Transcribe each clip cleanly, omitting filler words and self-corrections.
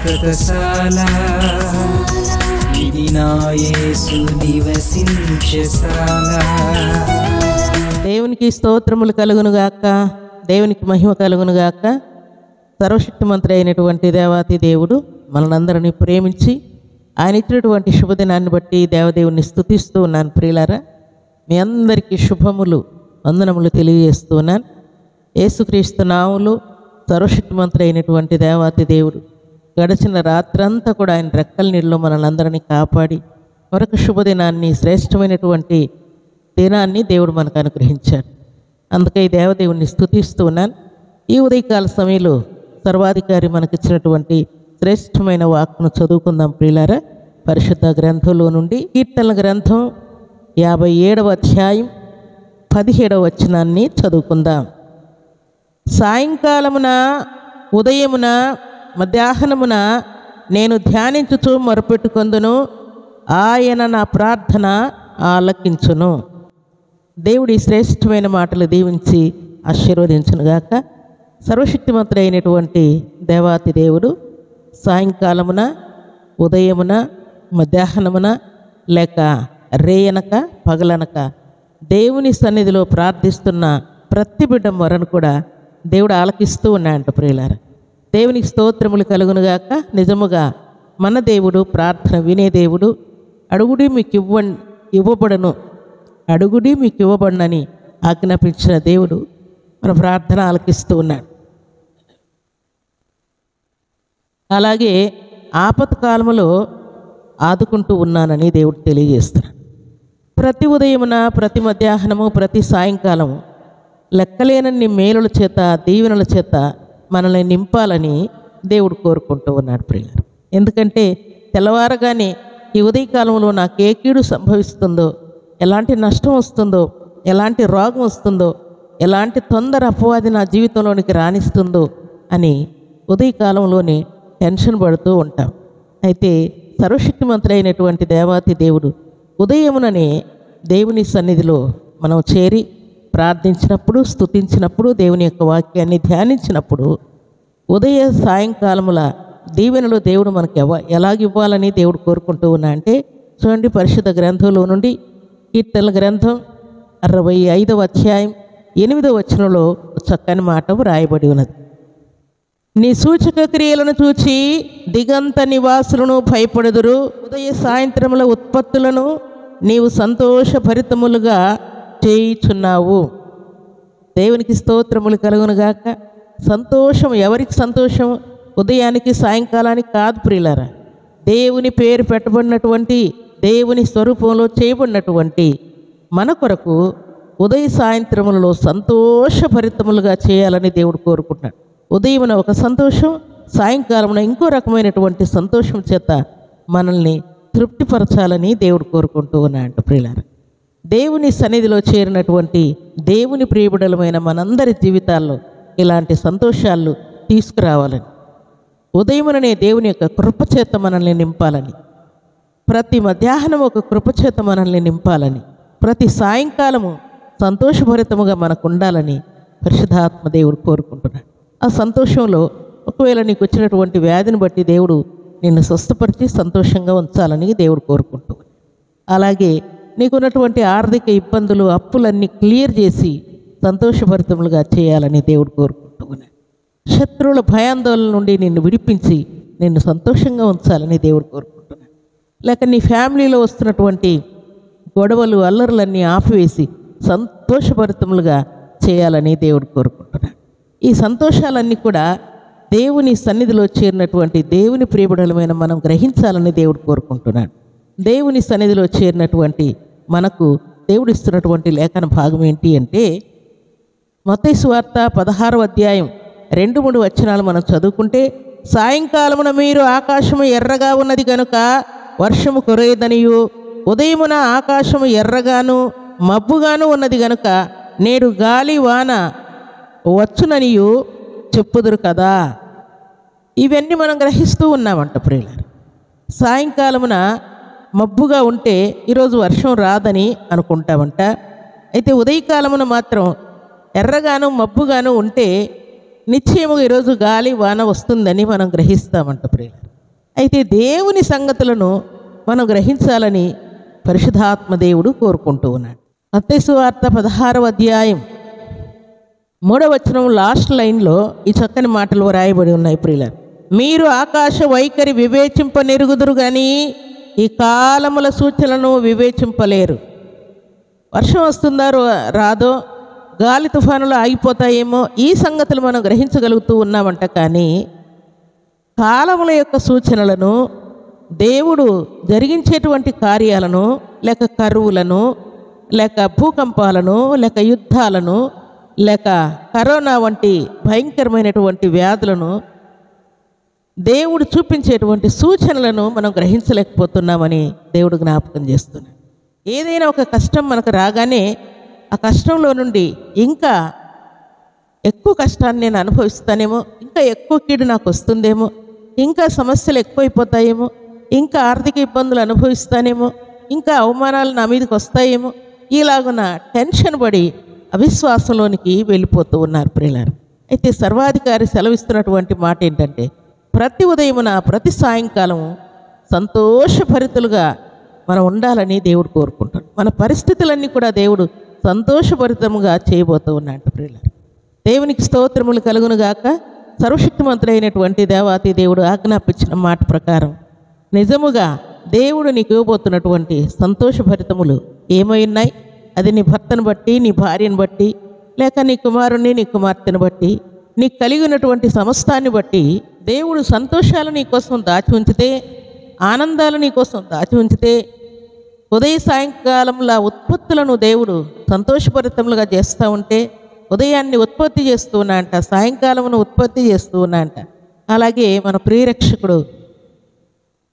శాశ్వతశాల ఇది నా యేసు నివసించెశాల. దేవునికి స్తోత్రములు కలుగునుగాక, దేవునికి మహిమ కలుగునుగాక. సర్వశక్తిమంతుడు అయినటువంటి దేవాతి దేవుడు మనలందరినీ ప్రేమించి ఆయన ఇచ్చినటువంటి శుభదినాన్ని బట్టి దేవదేవుని స్తుతిస్తూ ఉన్నాను. ప్రియులారా, మీ అందరికీ శుభములు వందనములు తెలియజేస్తూ ఉన్నాను. యేసుక్రీస్తు నామములో సర్వశక్తిమంతుడు అయినటువంటి దేవాతి దేవుడు గడిచిన రాత్రంతా కూడా ఆయన రెక్కల నీళ్ళలో మనలందరినీ కాపాడి మరొక శుభదినాన్ని, శ్రేష్టమైనటువంటి దినాన్ని దేవుడు మనకు అనుగ్రహించాడు. అందుకే ఈ దేవదేవుని స్తుతిస్తూ ఉన్నాను. ఈ ఉదయకాల సమయంలో సర్వాధికారి మనకిచ్చినటువంటి శ్రేష్టమైన వాక్కును చదువుకుందాం. ప్రియులారా, పరిశుద్ధ గ్రంథంలో నుండి కీర్తనల గ్రంథం 57వ అధ్యాయం 17వ వచనాన్ని చదువుకుందాం. సాయంకాలమున, ఉదయమున, మధ్యాహ్నమున నేను ధ్యానించుచూ మొరపెట్టుకొందును, ఆయన నా ప్రార్థన ఆలకించును. దేవుడి శ్రేష్టమైన మాటలు దీవించి ఆశీర్వదించునుగాక. సర్వశక్తిమంతుడైనటువంటి దేవాతి దేవుడు సాయంకాలమున, ఉదయమున, మధ్యాహ్నమున లేక రేయనక పగలనక దేవుని సన్నిధిలో ప్రార్థిస్తున్న ప్రతి బిడ్డ మొరను కూడా దేవుడు ఆలకిస్తూ ఉన్నాయంట. ప్రియులారా, దేవునికి స్తోత్రములు కలుగునుగాక. నిజముగా మన దేవుడు ప్రార్థన వినే దేవుడు. అడుగుడి మీకు ఇవ్వబడను, అడుగుడి మీకు ఇవ్వబడనని ఆజ్ఞాపించిన దేవుడు మన ప్రార్థన ఆలకిస్తూ ఉన్నాడు. అలాగే ఆపత్కాలములో ఆదుకుంటూ ఉన్నానని దేవుడు తెలియజేస్తున్నాడు. ప్రతి ఉదయమున, ప్రతి మధ్యాహ్నము, ప్రతి సాయంకాలము లెక్కలేనన్ని మేలుల చేత, దీవెనల చేత మనల్ని నింపాలని దేవుడు కోరుకుంటూ ఉన్నాడు. ప్రియులారా, ఎందుకంటే తెల్లవారగానే ఈ ఉదయకాలంలో నాకు ఏ కీడు సంభవిస్తుందో, ఎలాంటి నష్టం వస్తుందో, ఎలాంటి రోగం వస్తుందో, ఎలాంటి తొందర అపవాది నా జీవితంలోనికి రాణిస్తుందో అని ఉదయకాలంలోనే టెన్షన్ పడుతూ ఉంటాం. అయితే సర్వశక్తిమంతుడైనటువంటి దేవాతి దేవుడు ఉదయముననే దేవుని సన్నిధిలో మనం చేరి ప్రార్థించినప్పుడు, స్తుతించినప్పుడు, దేవుని యొక్క వాక్యాన్ని ధ్యానించినప్పుడు ఉదయ సాయంకాలముల దీవెనలు దేవుడు మనకు ఎలాగివ్వాలని దేవుడు కోరుకుంటూ ఉన్నా అంటే చూడండి, పరిశుద్ధ గ్రంథంలో నుండి కీర్తనల గ్రంథం 65వ అధ్యాయం 8వ వచనంలో చక్కని మాట వ్రాయబడి ఉన్నది. నీ సూచక క్రియలను చూచి దిగంత నివాసులను భయపడుదురు. ఉదయ సాయంత్రముల ఉత్పత్తులను నీవు సంతోషభరితములుగా చేయుచున్నావు. దేవునికి స్తోత్రములు కలుగునుగాక. సంతోషం ఎవరికి సంతోషం? ఉదయానికి సాయంకాలానికి కాదు ప్రియులారా. దేవుని పేరు పెట్టబడినటువంటి, దేవుని స్వరూపంలో చేయబడినటువంటి మన కొరకు ఉదయ సాయంత్రములలో సంతోషభరితములుగా చేయాలని దేవుడు కోరుకుంటున్నాడు. ఉదయమున ఒక సంతోషం, సాయంకాలమున ఇంకో రకమైనటువంటి సంతోషం చేత మనల్ని తృప్తిపరచాలని దేవుడు కోరుకుంటూ ఉన్నాడు. ప్రియులారా, దేవుని సన్నిధిలో చేరినటువంటి దేవుని ప్రియబిడలమైన మనందరి జీవితాల్లో ఇలాంటి సంతోషాలు తీసుకురావాలని, ఉదయముననే దేవుని యొక్క కృపచేత మనల్ని నింపాలని, ప్రతి మధ్యాహ్నం ఒక కృపచేత మనల్ని నింపాలని, ప్రతి సాయంకాలము సంతోషభరితముగా మనకు ఉండాలని పరిశుద్ధాత్మ దేవుడు కోరుకుంటున్నాడు. ఆ సంతోషంలో ఒకవేళ నీకు వచ్చినటువంటి వ్యాధిని బట్టి దేవుడు నిన్ను స్వస్థపరిచి సంతోషంగా ఉంచాలని దేవుడు కోరుకుంటున్నాడు. అలాగే నీకున్నటువంటి ఆర్థిక ఇబ్బందులు, అప్పులన్నీ క్లియర్ చేసి సంతోషభరితములుగా చేయాలని దేవుడు కోరుకుంటున్నాడు. శత్రువుల భయాందోళన నుండి నిన్ను విడిపించి నిన్ను సంతోషంగా ఉంచాలని దేవుడు కోరుకుంటున్నాడు. లేక నీ ఫ్యామిలీలో వస్తున్నటువంటి గొడవలు, అల్లర్లన్నీ ఆపివేసి సంతోషభరితములుగా చేయాలని దేవుడు కోరుకుంటున్నాడు. ఈ సంతోషాలన్నీ కూడా దేవుని సన్నిధిలో చేరినటువంటి దేవుని ప్రియబిడలమైన మనం గ్రహించాలని దేవుడు కోరుకుంటున్నాడు. దేవుని సన్నిధిలో చేరినటువంటి మనకు దేవుడు ఇస్తున్నటువంటి లేఖన భాగం ఏంటి అంటే మత్తయి సువార్త 16వ అధ్యాయం 2-3 వచనాలు మనం చదువుకుంటే, సాయంకాలమున మీరు ఆకాశము ఎర్రగా ఉన్నది గనుక వర్షము కురయదనియు, ఉదయమున ఆకాశము ఎర్రగాను మబ్బుగాను ఉన్నది గనుక నేడు గాలి వాన వచ్చుననియు చెప్పుదురు కదా. ఇవన్నీ మనం గ్రహిస్తూ ఉన్నామంట ప్రియులారా. సాయంకాలమున మబ్బుగా ఉంటే ఈరోజు వర్షం రాదని అనుకుంటామంట. అయితే ఉదయకాలమున మాత్రం ఎర్రగాను మబ్బుగాను ఉంటే నిశ్చయముగా ఈరోజు గాలి వాన వస్తుందని మనం గ్రహిస్తామంట ప్రియులారా. అయితే దేవుని సంగతులను మనం గ్రహించాలని పరిశుద్ధాత్మ దేవుడు కోరుకుంటూ ఉన్నాడు. మత్తయి సువార్త 16వ అధ్యాయం 3వ వచనం లాస్ట్ లైన్లో ఈ చక్కని మాటలు వ్రాయబడి ఉన్నాయి. ప్రియులారా, మీరు ఆకాశ వైఖరి వివేచింపనెరుగుదురు కానీ ఈ కాలముల సూచనలను వివేచింపలేరు. వర్షం వస్తుందో రాదో, గాలి తుఫానులు ఆగిపోతాయేమో, ఈ సంగతులు మనం గ్రహించగలుగుతూ ఉన్నామంట. కానీ కాలముల యొక్క సూచనలను, దేవుడు జరిగించేటువంటి కార్యాలను, లేక కరువులను, లేక భూకంపాలను, లేక యుద్ధాలను, లేక కరోనా వంటి భయంకరమైనటువంటి వ్యాధులను, దేవుడు చూపించేటువంటి సూచనలను మనం గ్రహించలేకపోతున్నామని దేవుడు జ్ఞాపకం చేస్తున్నాడు. ఏదైనా ఒక కష్టం మనకు రాగానే ఆ కష్టంలో నుండి ఇంకా ఎక్కువ కష్టాన్ని నేను అనుభవిస్తానేమో, ఇంకా ఎక్కువ కీడు నాకు వస్తుందేమో, ఇంకా సమస్యలు ఎక్కువైపోతాయేమో, ఇంకా ఆర్థిక ఇబ్బందులు అనుభవిస్తానేమో, ఇంకా అవమానాలు నా మీదకి వస్తాయేమో, ఇలాగున టెన్షన్ పడి అవిశ్వాసంలోనికి వెళ్ళిపోతూ ఉన్నారు ప్రియులారా. అయితే సర్వాధికారి సెలవిస్తున్నటువంటి మాట ఏంటంటే, ప్రతి ఉదయమున ప్రతి సాయంకాలం సంతోషభరితులుగా మనం ఉండాలని దేవుడు కోరుకుంటాడు. మన పరిస్థితులన్నీ కూడా దేవుడు సంతోషభరితముగా చేయబోతూ ఉన్నాడు ప్రియులారా. దేవునికి స్తోత్రములు కలుగును గాక. సర్వశక్తిమంతుడైనటువంటి దేవాతి దేవుడు ఆజ్ఞాపించిన మాట ప్రకారం నిజముగా దేవుడు నీకు ఇవ్వబోతున్నటువంటి సంతోషభరితములు ఏమై ఉన్నాయి? అది నీ భర్తను బట్టి, నీ భార్యను బట్టి, లేక నీ కుమారుణ్ణి, నీ కుమార్తెను బట్టి, నీకు కలిగి ఉన్నటువంటి సమస్తాన్ని బట్టి దేవుడు సంతోషాలు నీ కోసం దాచి ఉంచితే, ఆనందాలు నీ కోసం దాచి ఉంచితే, ఉదయ సాయంకాలంలో ఉత్పత్తులను దేవుడు సంతోషభరితములుగా చేస్తూ ఉంటే, ఉదయాన్ని ఉత్పత్తి చేస్తూ ఉన్నాయంట, సాయంకాలమును ఉత్పత్తి చేస్తూ ఉన్నాయంట. అలాగే మన ప్రియరక్షకుడు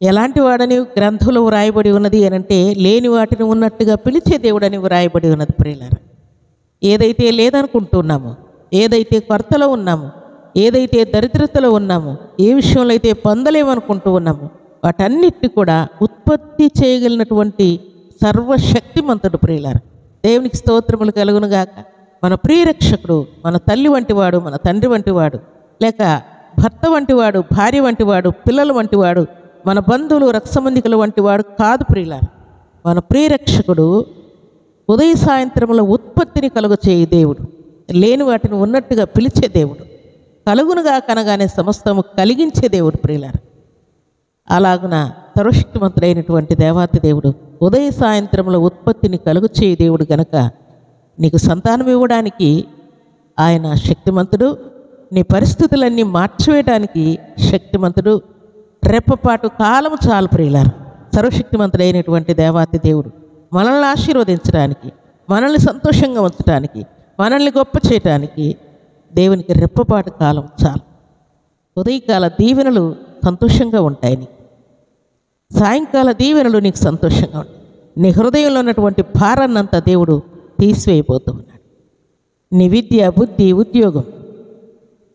ఎలాంటి వాడని గ్రంథంలో వ్రాయబడి ఉన్నది అని అంటే, లేని వాటిని ఉన్నట్టుగా పిలిచే దేవుడని వ్రాయబడి ఉన్నది ప్రియులారా. ఏదైతే లేదనుకుంటున్నామో, ఏదైతే కొరతలో ఉన్నామో, ఏదైతే దరిద్రతలో ఉన్నామో, ఏ విషయంలో అయితే పొందలేమనుకుంటూ ఉన్నామో, వాటన్నిటిని కూడా ఉత్పత్తి చేయగలిగినటువంటి సర్వశక్తిమంతుడు ప్రియులారా. దేవునికి స్తోత్రములు కలుగును గాక. మన ప్రియరక్షకుడు మన తల్లి వంటివాడు, మన తండ్రి వంటివాడు, లేక భర్త వంటివాడు, భార్య వంటివాడు, పిల్లల వంటివాడు, మన బంధువులు, రక్త సంబంధికుల వంటివాడు కాదు ప్రియులారా. మన ప్రియరక్షకుడు ఉదయ సాయంత్రముల ఉత్పత్తిని కలుగచేయ దేవుడు, లేని వాటిని ఉన్నట్టుగా పిలిచే దేవుడు, కలుగునుగా కనగానే సమస్తము కలిగించే దేవుడు ప్రియులారా. అలాగున సర్వశక్తిమంతుడైనటువంటి దేవాతి దేవుడు ఉదయ సాయంత్రముల ఉత్పత్తిని కలుగచేయ దేవుడు గనక నీకు సంతానం ఇవ్వడానికి ఆయన శక్తిమంతుడు, నీ పరిస్థితులన్నీ మార్చివేయడానికి శక్తిమంతుడు. రెప్పపాటు కాలము చాలు ప్రియులారా. సర్వశక్తిమంతుడైనటువంటి దేవాతి దేవుడు మనల్ని ఆశీర్వదించడానికి, మనల్ని సంతోషంగా ఉంచడానికి, మనల్ని గొప్ప చేయటానికి దేవునికి రెప్పపాటు కాలం చాలు. ఉదయకాల దీవెనలు సంతోషంగా ఉంటాయి నీకు, సాయంకాల దీవెనలు నీకు సంతోషంగా ఉంటాయి. నీ హృదయంలో ఉన్నటువంటి భారాన్నంతా దేవుడు తీసివేయబోతూ ఉన్నాడు. నీ విద్య, బుద్ధి, ఉద్యోగం,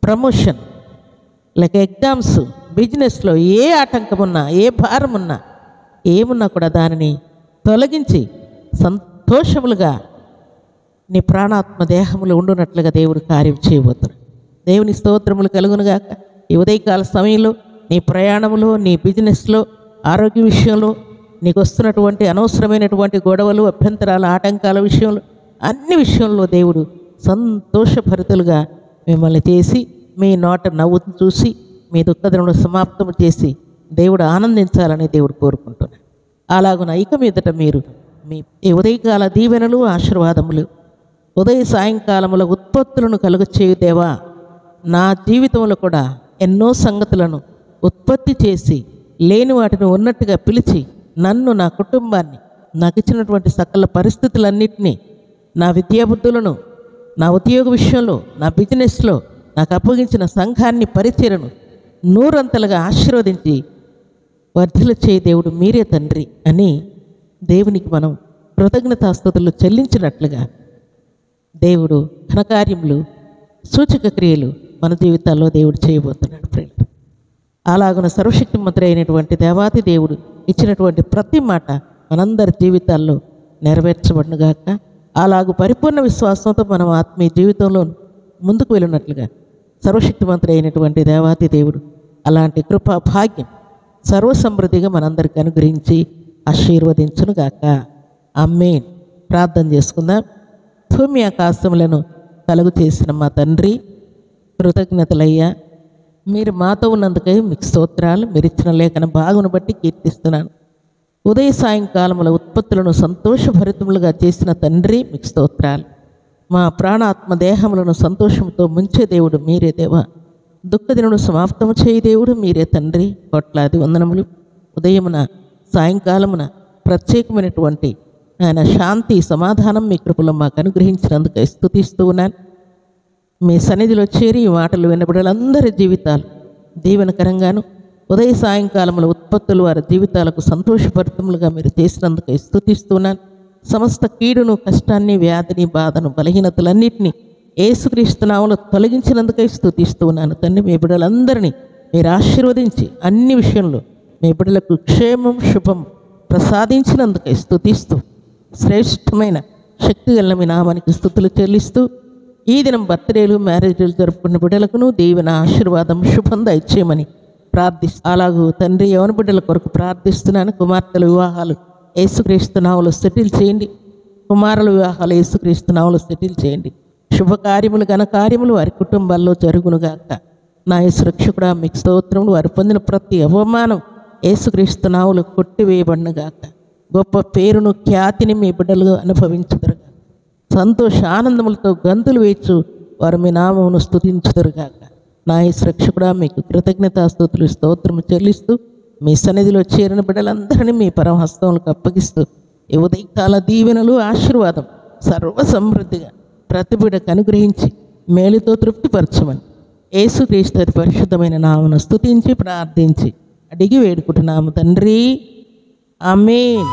ప్రమోషన్, లేక ఎగ్జామ్స్, బిజినెస్లో ఏ ఆటంకం ఉన్నా, ఏ భారం ఉన్నా, ఏమున్నా కూడా దానిని తొలగించి సంతోషములుగా నీ ప్రాణాత్మ దేహములు ఉండునట్లుగా దేవుడు కార్యం చేయబోతున్నాడు. దేవుని స్తోత్రములు కలుగునుగాక. ఈ ఉదయకాల సమయంలో నీ ప్రయాణములో, నీ బిజినెస్లో, ఆరోగ్య విషయంలో, నీకు వస్తున్నటువంటి అనవసరమైనటువంటి గొడవలు, అభ్యంతరాల, ఆటంకాల విషయంలో, అన్ని విషయంలో దేవుడు సంతోషభరితులుగా మిమ్మల్ని చేసి, మీ నోట నవ్వును చూసి, మీ దుఃఖదమును సమాప్తము చేసి దేవుడు ఆనందించాలని దేవుడు కోరుకుంటున్నాడు. అలాగున ఇక మీదట మీరు మీ ఈ ఉదయకాల దీవెనలు, ఆశీర్వాదములు, ఉదయ సాయంకాలముల ఉత్పత్తులను కలుగచేయు దేవా, నా జీవితంలో కూడా ఎన్నో సంగతులను ఉత్పత్తి చేసి, లేని వాటిని ఉన్నట్టుగా పిలిచి, నన్ను, నా కుటుంబాన్ని, నాకు ఇచ్చినటువంటి సకల పరిస్థితులన్నింటినీ, నా విద్యాబుద్ధులను, నా ఉద్యోగ విషయంలో, నా బిజినెస్లో నాకు అప్పగించిన సంఘాన్ని, పరిచయను నూరంతలుగా ఆశీర్వదించి వర్ధిల చేయి దేవుడు మీరే తండ్రి అని దేవునికి మనం కృతజ్ఞతాస్తుతులు చెల్లించినట్లుగా దేవుడు ఘనకార్యములు, సూచక క్రియలు మన జీవితాల్లో దేవుడు చేయబోతున్నాడు ప్రియులు. అలాగున సర్వశక్తిమంతుడు అయినటువంటి దేవాతి దేవుడు ఇచ్చినటువంటి ప్రతి మాట మనందరి జీవితాల్లో నెరవేర్చబడునుగాక. అలాగూ పరిపూర్ణ విశ్వాసంతో మనం ఆత్మీయ జీవితంలో ముందుకు వెళ్ళినట్లుగా సర్వశక్తిమంతుడు అయినటువంటి దేవాతి దేవుడు అలాంటి కృపా భాగ్యం సర్వసమృద్ధిగా మనందరికీ అనుగ్రహించి ఆశీర్వదించునుగాక. ఆమేన్. ప్రార్థన చేసుకుందాం. భూమి ఆకాశములను కలుగు చేసిన మా తండ్రి, కృతజ్ఞతలయ్యా. మీరు మాతో ఉన్నందుకై మీకు స్తోత్రాలు. మీరు ఇచ్చిన లేఖన భాగమును బట్టి కీర్తిస్తున్నాను. ఉదయ సాయంకాలముల ఉత్పత్తులను సంతోషభరితములుగా చేసిన తండ్రి మీకు స్తోత్రాలు. మా ప్రాణాత్మ దేహములను సంతోషంతో ముంచే దేవుడు మీరే దేవా. దుఃఖదినను సమాప్తము చేయి దేవుడు మీరే తండ్రి. కోట్లాది వందనములు. ఉదయమున సాయంకాలమున ప్రత్యేకమైనటువంటి ఆయన శాంతి సమాధానం మీ కృపలో మాకు అనుగ్రహించినందుకు స్తుతిస్తూ ఉన్నాను. మీ సన్నిధిలో చేరి ఈ మాటలు వినబడేలందరి జీవితాలు దీవెనకరంగాను, ఉదయ సాయంకాలముల ఉత్పత్తులు వారి జీవితాలకు సంతోషభరితములుగా మీరు చేసినందుకు స్తుతిస్తున్నాను. సమస్త కీడును, కష్టాన్ని, వ్యాధిని, బాధను, బలహీనతలన్నింటినీ యేసుక్రీస్తు నామములో తొలగించినందుకై స్తుతిస్తున్నాను. తండ్రి, మీ బిడ్డలందరినీ మీరు ఆశీర్వదించి అన్ని విషయంలో మీ బిడ్డలకు క్షేమం, శుభం ప్రసాదించినందుకై స్తుతిస్తూ శ్రేష్టమైన శక్తి గల మీ నామానికి స్తుతులు చెల్లిస్తూ ఈ దినం బర్త్డేలు, మ్యారేజ్లు జరుపుకున్న బిడ్డలకును దీవెన, ఆశీర్వాదం, శుభం దయచేయమని అలాగూ తండ్రి యవన బిడ్డల కొరకు ప్రార్థిస్తున్నాను. కుమార్తెల వివాహాలు యేసుక్రీస్తు నామములో సెటిల్ చేయండి. కుమారుల వివాహాలు యేసుక్రీస్తు నామములో సెటిల్ చేయండి. శుభకార్యములు, ఘనకార్యములు వారి కుటుంబాల్లో జరుగునుగాక. నా యేసు రక్షకుడా మీకు స్తోత్రములు. వారు పొందిన ప్రతి అవమానం యేసుక్రీస్తు నామములో కొట్టివేయబడునుగాక. గొప్ప పేరును, ఖ్యాతిని మీ బిడ్డలు అనుభవించుదురుగా. సంతోష ఆనందములతో గంతులు వేయచ్చు వారు మీ నామమును స్తుతించుదురుగాక. నా యేసు రక్షకుడా మీకు కృతజ్ఞతాస్తుతులు, స్తోత్రము చెల్లిస్తూ మీ సన్నిధిలో చేరిన బిడ్డలందరినీ మీ పరమహస్తములకు అప్పగిస్తూ ఈ ఉదయకాల దీవెనలు, ఆశీర్వాదం సర్వసమృద్ధిగా ప్రతి బిడ్డకు అనుగ్రహించి మేలుతో తృప్తిపరచమని యేసుక్రీస్తు పరిశుద్ధమైన నామమును స్తుతించి ప్రార్థించి అడిగి వేడుకుంటున్నాము తండ్రి. ఆమేన్.